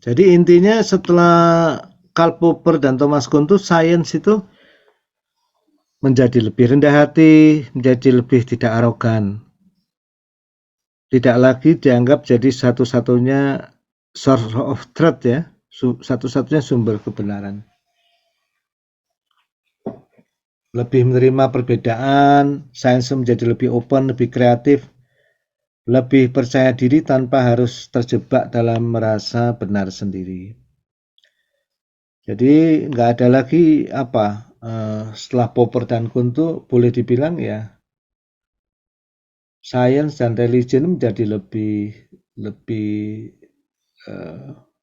Jadi intinya setelah Karl Popper dan Thomas Kuhn tuh sains itu menjadi lebih rendah hati, menjadi lebih tidak arogan. Tidak lagi dianggap jadi satu-satunya source of truth ya, satu-satunya sumber kebenaran. Lebih menerima perbedaan, sains menjadi lebih open, lebih kreatif, lebih percaya diri tanpa harus terjebak dalam merasa benar sendiri. Jadi nggak ada lagi setelah Popper dan Kuhn tuh boleh dibilang ya sains dan religion menjadi lebih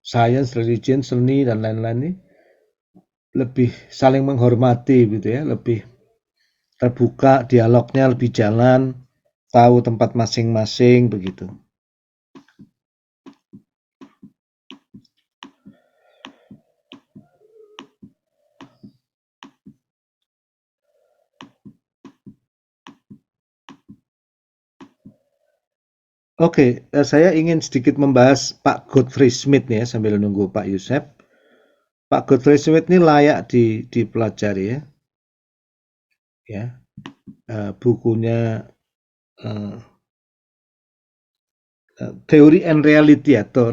sains, religion, seni dan lain-lain ini lebih saling menghormati gitu ya, lebih terbuka, dialognya lebih jalan, tahu tempat masing-masing begitu. Oke, saya ingin sedikit membahas Pak Godfrey Smith nih ya sambil nunggu Pak Yusef. Pak Godfrey Smith ini layak dipelajari ya. Ya, bukunya Theory and Reality atau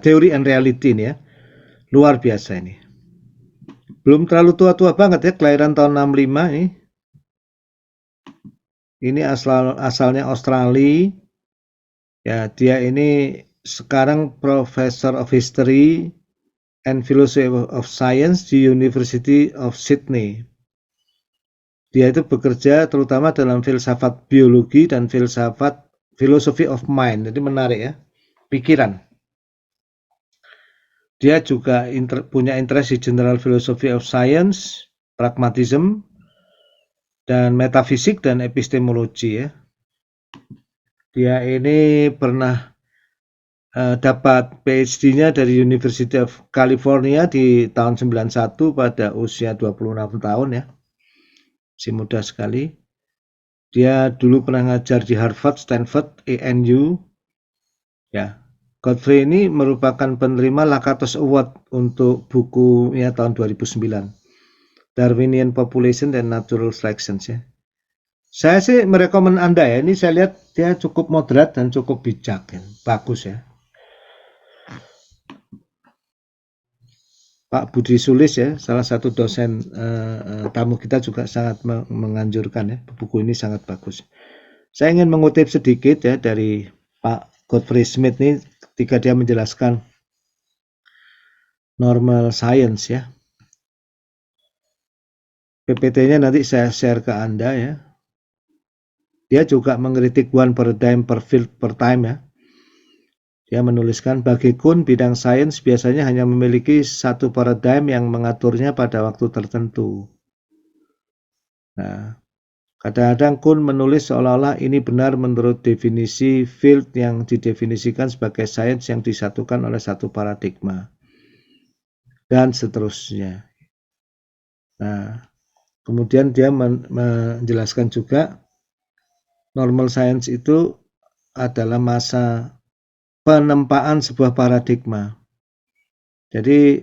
Theory and Reality ini ya. Luar biasa ini. Belum terlalu tua-tua banget ya, kelahiran tahun 65 ini. Ini asalnya Australia. Ya, dia ini sekarang Professor of History and Philosophy of Science di University of Sydney. Dia itu bekerja terutama dalam filsafat biologi dan filsafat philosophy of mind. Jadi menarik ya, pikiran. Dia juga punya interest di general philosophy of science, pragmatism, dan metafisik dan epistemologi ya. Dia ini pernah dapat PhD-nya dari University of California di tahun 91 pada usia 26 tahun ya. Masih muda sekali. Dia dulu pernah ngajar di Harvard, Stanford, ANU. Ya. Godfrey ini merupakan penerima Lakatos Award untuk bukunya tahun 2009. Darwinian Population and Natural Selection ya. Saya sih merekomend Anda ya. Ini saya lihat dia cukup moderat dan cukup bijak ya. Bagus ya. Pak Budi Sulis ya, salah satu dosen tamu kita juga sangat menganjurkan ya, buku ini sangat bagus. Saya ingin mengutip sedikit ya dari Pak Godfrey Smith ini ketika dia menjelaskan normal science ya. PPT-nya nanti saya share ke Anda ya. Dia juga mengkritik one paradigm per field per time ya. Dia menuliskan, bagi Kuhn bidang sains biasanya hanya memiliki satu paradigm yang mengaturnya pada waktu tertentu. Nah, kadang-kadang Kuhn menulis seolah-olah ini benar menurut definisi field yang didefinisikan sebagai sains yang disatukan oleh satu paradigma. Dan seterusnya. Nah, kemudian dia menjelaskan juga normal science itu adalah masa penempaan sebuah paradigma. Jadi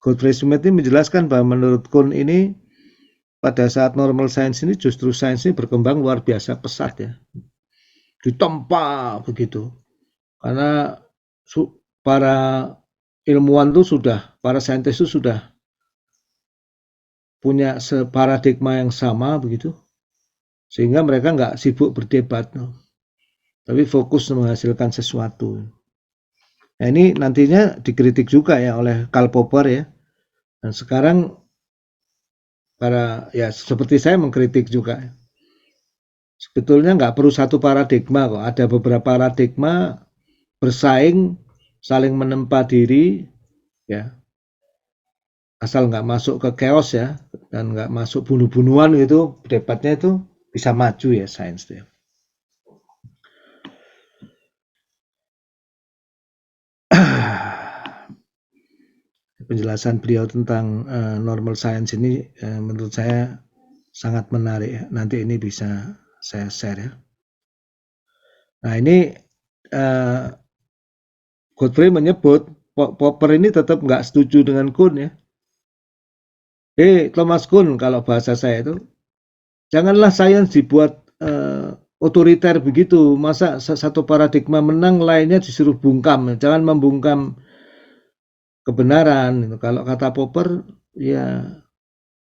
Godfrey Smith ini menjelaskan bahwa menurut Kuhn ini pada saat normal science ini justru sains ini berkembang luar biasa pesat ya. Ditempa begitu. Karena para ilmuwan itu para saintis itu sudah punya paradigma yang sama begitu. Sehingga mereka nggak sibuk berdebat. Tapi fokus menghasilkan sesuatu. Nah ini nantinya dikritik juga ya oleh Karl Popper ya. Dan sekarang seperti saya mengkritik juga. Sebetulnya nggak perlu satu paradigma kok. Ada beberapa paradigma bersaing, saling menempa diri, ya. Asal nggak masuk ke chaos ya, dan nggak masuk bunuh-bunuhan gitu, debatnya itu bisa maju ya sains itu. Penjelasan beliau tentang normal science ini menurut saya sangat menarik ya. Nanti ini bisa saya share ya. Nah ini Godfrey menyebut Popper ini tetap nggak setuju dengan Kuhn ya. Thomas Kuhn kalau bahasa saya itu, janganlah sains dibuat otoriter begitu. Masa satu paradigma menang, lainnya disuruh bungkam. Jangan membungkam kebenaran. Kalau kata Popper, ya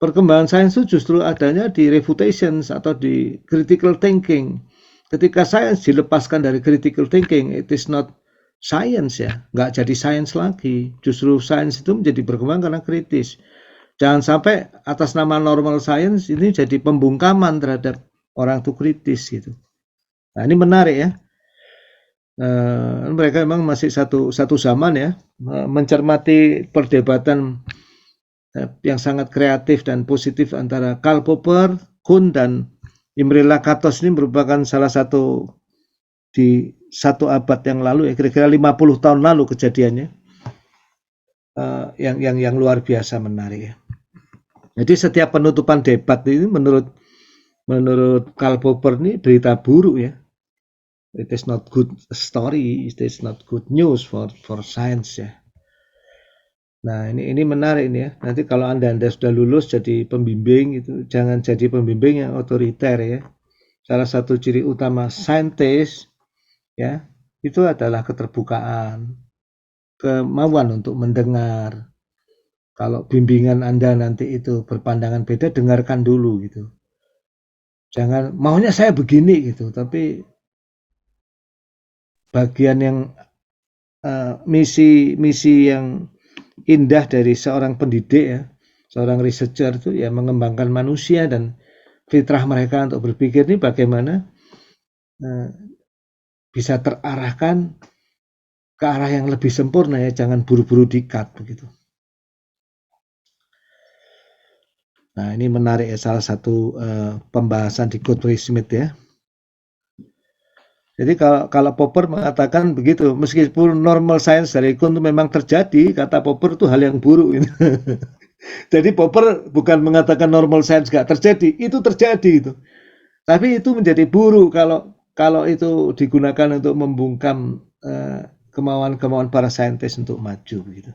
perkembangan sains itu justru adanya di refutations atau di critical thinking. Ketika sains dilepaskan dari critical thinking, it is not science ya, nggak jadi sains lagi. Justru sains itu menjadi berkembang karena kritis. Jangan sampai atas nama normal science ini jadi pembungkaman terhadap orang itu kritis gitu. Nah ini menarik ya. Mereka memang masih satu zaman ya, mencermati perdebatan yang sangat kreatif dan positif antara Karl Popper, Kuhn dan Imre Lakatos. Ini merupakan salah satu di satu abad yang lalu ya, kira-kira 50 tahun lalu kejadiannya, yang luar biasa menarik ya. Jadi setiap penutupan debat ini menurut Karl Popper ini berita buruk ya. It is not good story, it is not good news for science ya. Nah ini menarik nih ya. Nanti kalau anda sudah lulus jadi pembimbing itu jangan jadi pembimbing yang otoriter ya. Salah satu ciri utama saintis ya itu adalah keterbukaan, kemauan untuk mendengar. Kalau bimbingan anda nanti itu berpandangan beda, dengarkan dulu gitu. Jangan maunya saya begini gitu, tapi bagian yang misi yang indah dari seorang pendidik ya, seorang researcher itu ya mengembangkan manusia dan fitrah mereka untuk berpikir ini bagaimana bisa terarahkan ke arah yang lebih sempurna ya, jangan buru-buru di-cut begitu. Nah ini menarik ya, salah satu pembahasan di Godfrey Smith ya. Jadi kalau Popper mengatakan begitu, meskipun normal science dari Kuhn itu memang terjadi, kata Popper itu hal yang buruk. Gitu. Jadi Popper bukan mengatakan normal science gak terjadi, itu terjadi itu. Tapi itu menjadi buruk kalau itu digunakan untuk membungkam kemauan para saintis untuk maju gitu.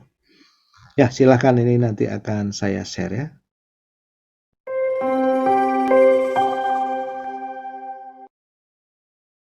Ya, silakan ini nanti akan saya share ya.